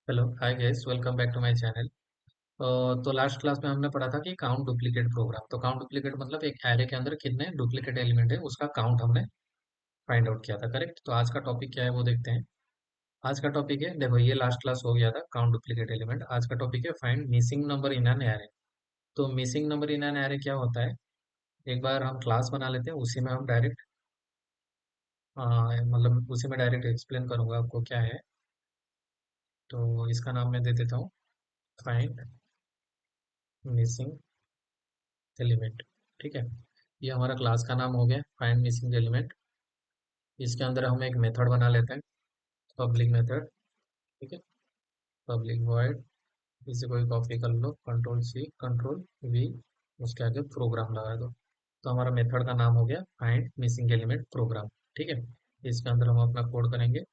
Hello hi guys, welcome back to my channel. तो last class में हमने पढ़ा था कि काउंट डुप्लीकेट प्रोग्राम। तो काउंट डुप्लीकेट मतलब एक एरे के अंदर कितने डुप्लीकेट एलिमेंट है उसका काउंट हमने फाइंड आउट किया था, करेक्ट। तो आज का टॉपिक क्या है वो देखते हैं। आज का टॉपिक है, देखो ये लास्ट क्लास हो गया था काउंट डुप्लीकेट एलिमेंट। आज का टॉपिक है find missing number in an array. तो missing number in an array क्या होता है, एक बार हम क्लास बना लेते हैं, उसी में हम डायरेक्ट मतलब उसी में डायरेक्ट एक्सप्लेन करूंगा आपको क्या है। तो इसका नाम मैं दे देता हूँ, फाइंड मिसिंग एलिमेंट। ठीक है, ये हमारा क्लास का नाम हो गया फाइंड मिसिंग एलिमेंट। इसके अंदर हम एक मेथड बना लेते हैं, पब्लिक मेथड। ठीक है, पब्लिक वॉइड इसे कोई कॉपी कर लो, कंट्रोल सी कंट्रोल वी, उसके आगे प्रोग्राम लगा दो। तो हमारा मेथड का नाम हो गया फाइंड मिसिंग एलिमेंट प्रोग्राम। ठीक है, इसके अंदर हम अपना कोड करेंगे।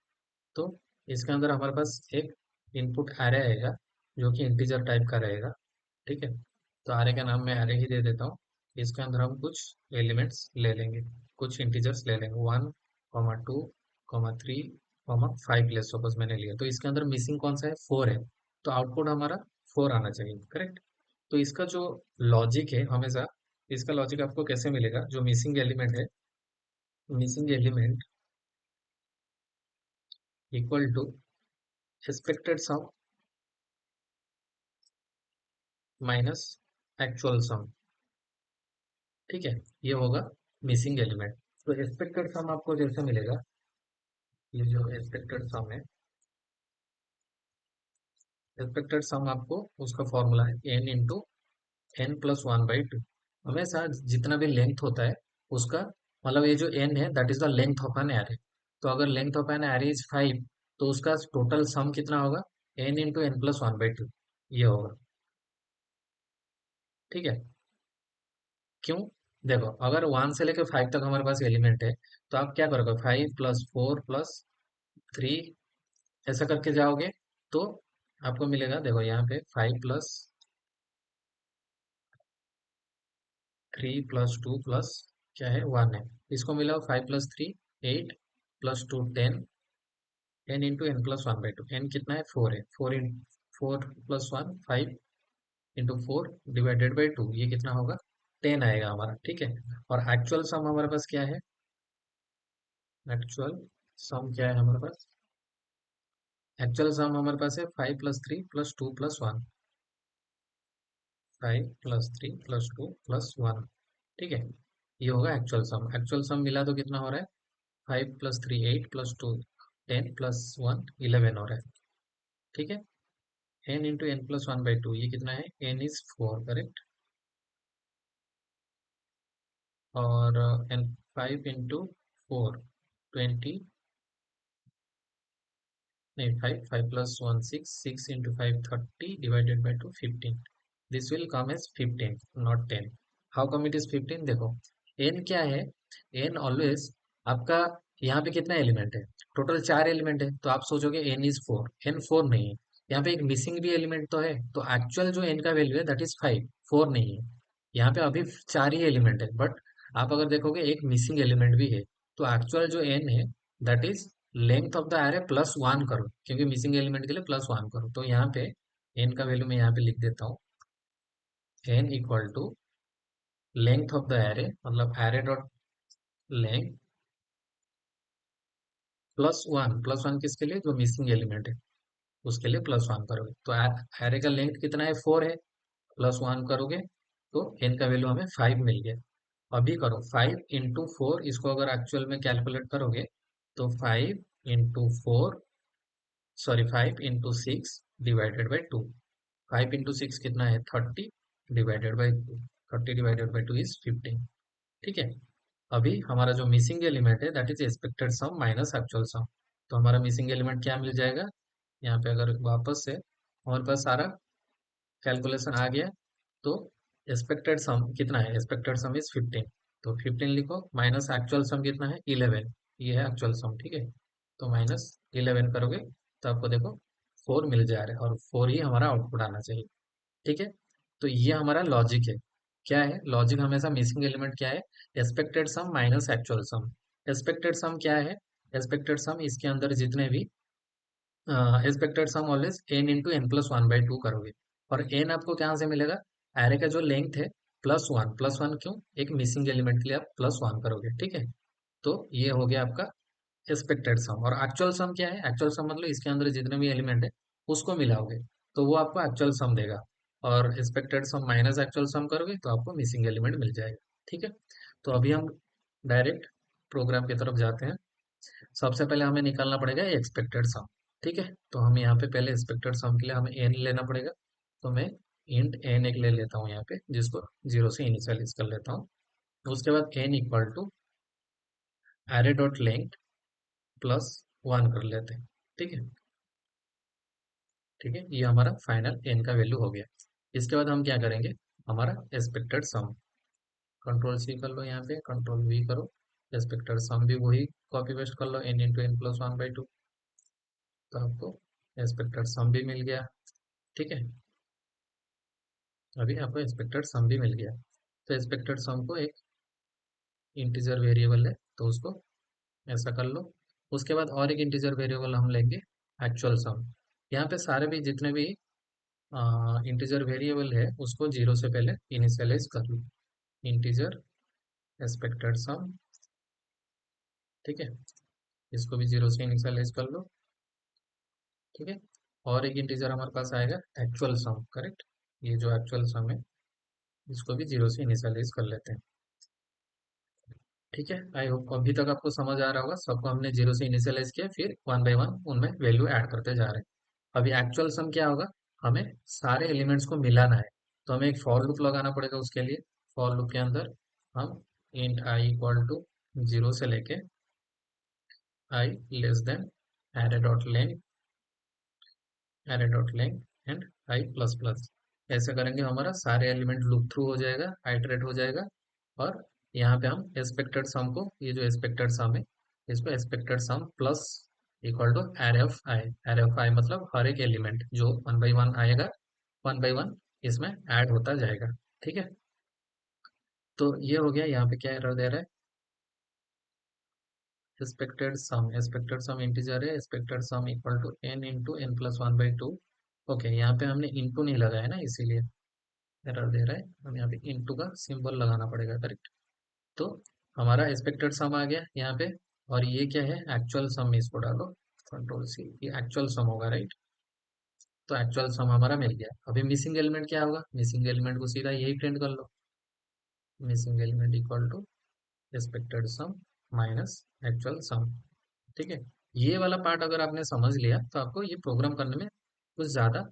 तो इसके अंदर हमारे पास एक इनपुट एरे आएगा जो कि इंटीजर टाइप का रहेगा। ठीक है, तो एरे का नाम मैं एरे ही दे देता हूँ। इसके अंदर हम कुछ एलिमेंट्स ले लेंगे, कुछ इंटीजर्स ले लेंगे, 1, 2, 3, 5 ले सपोज मैंने लिया। तो इसके अंदर मिसिंग कौन सा है, 4 है। तो आउटपुट हमारा 4 आना चाहिए, करेक्ट। तो इसका जो लॉजिक है हमेशा, इसका लॉजिक आपको कैसे मिलेगा, जो मिसिंग एलिमेंट है, missing element equal to expected sum minus actual sum. ठीक है, ये होगा मिसिंग एलिमेंट। तो एक्सपेक्टेड सम आपको जैसे मिलेगा, ये जो एक्सपेक्टेड सम है, एक्सपेक्टेड सम आपको उसका फॉर्मूला है n × n+1/2। हमेशा जितना भी लेंथ होता है उसका, मतलब ये जो n है that is the length of N array. तो अगर length of an array is 5, तो उसका टोटल सम कितना होगा, n × n+1/2 ये होगा। ठीक है, क्यों, देखो अगर 1 से लेकर 5 तक हमारे पास एलिमेंट है, तो आप क्या करोगे, 5 + 4 + 3 ऐसा करके जाओगे। तो आपको मिलेगा, देखो यहाँ पे 5 + 3 + 2 प्लस क्या है 1 है। इसको मिला 5 + 3 8 + 2 10, 10 × n+1/2। n कितना है, 4 है। 4 + 1 5 × 4 / 2, ये कितना होगा, 10 आएगा हमारा। ठीक है, और एक्चुअल सम हमारे पास क्या है, एक्चुअल सम क्या है हमारे पास, एक्चुअल सम हमारे पास है 5 + 3 + 2 + 1। 5 + 3 + 2 + 1। ठीक है, ये होगा एक्चुअल सम। एक्चुअल सम मिला तो कितना हो रहा है, 5 + 3 8 + 2 10 + 1 11 हो रहा है। ठीक है, n × n+1/2 ये कितना है, n इज 4, करेक्ट। और n 5 × 4 20, नहीं 5 + 1 6, 6 × 5 30 / 2 15। This will come as 15 not 10। How come it is 15, देखो n क्या है, n ऑलवेज आपका, यहाँ पे कितना एलिमेंट है, टोटल 4 एलिमेंट है। तो आप सोचोगे n इज 4, n 4 नहीं है। यहाँ पे एक मिसिंग भी एलिमेंट तो है, तो एक्चुअल जो n का वैल्यू है दैट इज 5, 4 नहीं है। यहाँ पे अभी 4 ही एलिमेंट है, बट आप अगर देखोगे एक मिसिंग एलिमेंट भी है। तो एक्चुअल जो n है that is length of the array +1 करो, क्योंकि मिसिंग एलिमेंट के लिए +1 करो। तो यहाँ पे n का वैल्यू मैं यहाँ पे लिख देता हूँ, n equal to length of the array, मतलब एरे डॉट लेंथ +1 किसके लिए, जो मिसिंग एलिमेंट है उसके लिए +1 करोगे। तो एरे का लेंथ कितना है, 4 है, +1 करोगे तो n का वैल्यू हमें 5 मिल गया। अभी करो 5 × 4, इसको अगर एक्चुअल में कैलकुलेट करोगे तो 5 × 4, सॉरी 5 × 6 / 2। 5 × 6 कितना है, 30 /2, 30 / 2 इज 15। ठीक है, अभी हमारा जो मिसिंग एलिमेंट है that is expected sum minus actual sum. तो हमारा मिसिंग एलिमेंट क्या मिल जाएगा, यहाँ पे अगर वापस से हमारे पास सारा कैलकुलेशन आ गया। तो एक्सपेक्टेड सम कितना है, एक्सपेक्टेड सम इज 15। तो 15 लिखो, माइनस एक्चुअल सम कितना है, 11। ये है एक्चुअल सम। ठीक है, तो -11 करोगे तो आपको देखो 4 मिल जा रहा है, और 4 ही हमारा आउटपुट आना चाहिए। ठीक है, तो ये हमारा लॉजिक है। क्या है लॉजिक, हमेशा मिसिंग एलिमेंट क्या है, expected sum minus actual sum. Expected sum क्या है, एक्सपेक्टेड सम इसके अंदर जितने भी expected sum always N into N plus one by two करोगे। और एन आपको कहाँ से मिलेगा? एरे का जो लेंथ है प्लस वन क्यों? एक मिसिंग एलिमेंट के लिए आप प्लस वन करोगे, ठीक है। तो ये हो गया आपका एक्सपेक्टेड सम। और एक्चुअल सम क्या है? एक्चुअल सम मतलब इसके अंदर जितने भी एलिमेंट है उसको मिलाओगे तो वो आपको एक्चुअल सम देगा। और एक्सपेक्टेड सम माइनस एक्चुअल सम करोगे तो आपको मिसिंग एलिमेंट मिल जाएगा, ठीक है। तो अभी हम डायरेक्ट प्रोग्राम की तरफ जाते हैं। सबसे पहले हमें निकालना पड़ेगा एक्सपेक्टेड सम, ठीक है। तो हम यहाँ पे पहले एक्सपेक्टेड सम के लिए हमें एन लेना पड़ेगा। तो मैं इंट एन एक ले लेता हूँ यहाँ पे, जिसको जीरो से इनिशियलाइज कर लेता हूँ। उसके बाद N equal to array dot length plus one कर लेते हैं, ठीक है। ठीक है, ये हमारा फाइनल एन का वैल्यू हो गया। इसके बाद हम क्या करेंगे? हमारा एक्सपेक्टेड सम, कंट्रोल सी कर लो, यहाँ पे कंट्रोल वी करो। एक्सपेक्टेड सम भी वही कॉपी पेस्ट कर लो, N into N plus one by two. तो आपको एक्सपेक्टेड सम भी मिल गया, ठीक है। अभी आपको एक्सपेक्टेड सम भी मिल गया। तो एक्सपेक्टेड सम को एक इंटीजर वेरिएबल है तो उसको ऐसा कर लो। उसके बाद और एक इंटीजर वेरिएबल हम लेंगे एक्चुअल सम। यहाँ पे सारे भी जितने भी इंटीजर वेरिएबल है उसको जीरो से पहले इनिशियलाइज कर लो। इंटीजर एक्सपेक्टेड सम, ठीक है, इसको भी जीरो से इनिशियलाइज कर लो, ठीक है। और एक इंटीजर हमारे पास आएगा एक्चुअल सम, करेक्ट। ये जो एक्चुअल सम है इसको भी जीरो से इनिशियलाइज कर लेते हैं, ठीक है। आई होप अभी तक आपको समझ आ रहा होगा। सबको हमने जीरो से इनिशियलाइज किया, फिर वन बाय वन उनमें वैल्यू ऐड करते जा रहे हैं। अभी एक्चुअल सम क्या होगा? हमें सारे एलिमेंट्स को मिलाना है। तो हमें एक फॉर लूप लगाना पड़ेगा उसके लिए। फॉर लूप के अंदर हम int I equal to zero से लेके I less than array dot length, array dot length and I plus plus, ऐसे करेंगे हमारा सारे एलिमेंट लूप थ्रू हो जाएगा, आइटरेट हो जाएगा। और यहाँ पे हम एक्सपेक्टेड सम को, ये जो एक्सपेक्टेड सम है इसको expected sum plus equal to array of I. Array of I मतलब हर एक एलिमेंट जो वन बाई वन आएगा, वन बाई वन इसमें ऐड होता जाएगा, ठीक है। तो ये हो गया। यहाँ पे क्या एरर दे रहा है? एक्सपेक्टेड सम इंटीजर है, expected sum equal to N into N plus one by two. Okay, यहाँ पे हमने इंटू नहीं लगाया ना, इसीलिए एरर दे रहा है। हम यहाँ पे इंटू का सिंबल लगाना पड़ेगा, करेक्ट। तो हमारा एक्सपेक्टेड सम आ गया यहाँ पे। और ये क्या है? एक्चुअल सम में इसको डालो, कंट्रोल सी, ये एक्चुअल सम होगा, राइट। तो एक्चुअल सम हमारा मिल गया। अभी मिसिंग एलिमेंट क्या होगा? मिसिंग एलिमेंट को सीधा यही प्रिंट कर लो, missing element equal to expected sum minus actual sum, ठीक है। ये वाला पार्ट अगर आपने समझ लिया तो आपको ये प्रोग्राम करने में कुछ ज़्यादा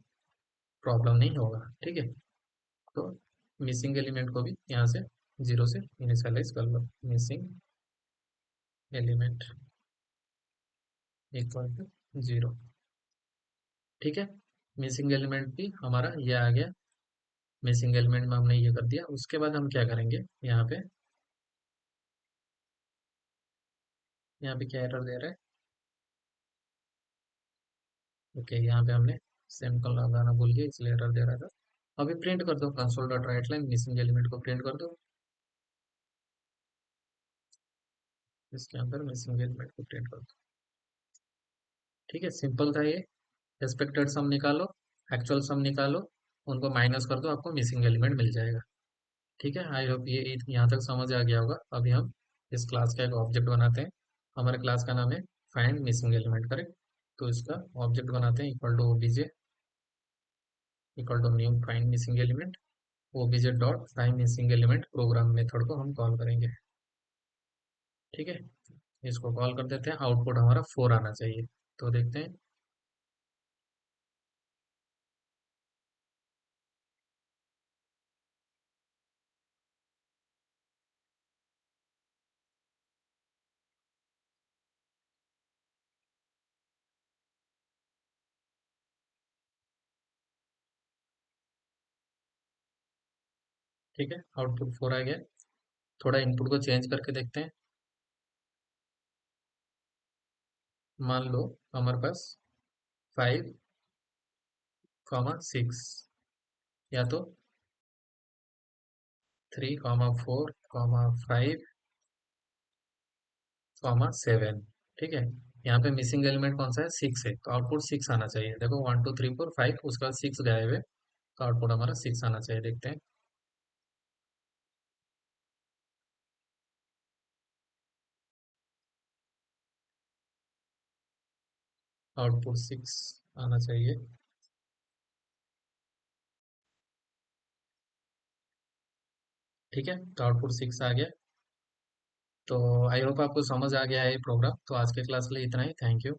प्रॉब्लम नहीं होगा, ठीक है। तो मिसिंग एलिमेंट को भी यहाँ से जीरो से इनिशियलाइज कर लो, missing element equal to zero, ठीक है। मिसिंग एलिमेंट भी हमारा ये आ गया। मिसिंग एलिमेंट में हमने ये कर दिया। उसके बाद हम क्या करेंगे? यहाँ पे क्या एरर दे रहा है? ओके, यहाँ पे हमने सेमीकोलन लगाना भूल गए इसलिए एरर दे रहा था। अभी प्रिंट कर दो, console dot right line missing element को प्रिंट कर दो। इसके अंदर मिसिंग एलिमेंट को प्रिंट कर दो, ठीक है। सिंपल था ये। एक्सपेक्टेड सम निकालो, एक्चुअल सम निकालो, उनको माइनस कर दो, आपको मिसिंग एलिमेंट मिल जाएगा, ठीक है। आई होप ये यहाँ तक समझ आ गया होगा। अभी हम इस क्लास का एक ऑब्जेक्ट बनाते हैं। हमारे क्लास का नाम है फाइंड मिसिंग एलिमेंट, करेक्ट। तो इसका ऑब्जेक्ट बनाते हैं equal to OBJ equal to new find missing element. OBJ dot find missing element program method को हम कॉल करेंगे, ठीक है। इसको कॉल कर देते हैं। आउटपुट हमारा फोर आना चाहिए, तो देखते हैं। ठीक है, आउटपुट फोर आ गया। थोड़ा इनपुट को चेंज करके देखते हैं। मान लो हमारे पास 5, 6, या तो 3, 4, 5, 7, ठीक है। यहाँ पे मिसिंग एलिमेंट कौन सा है, 6 है, तो आउटपुट 6 आना चाहिए। देखो 1 2 3 4 5, उसके बाद 6 गायब है, तो आउटपुट हमारा 6 आना चाहिए। देखते हैं। आउटपुट 6 आना चाहिए। ठीक है, तो आउटपुट 6 आ गया। तो आई होप आपको समझ आ गया है ये प्रोग्राम। तो आज के क्लास के लिए इतना ही। Thank you.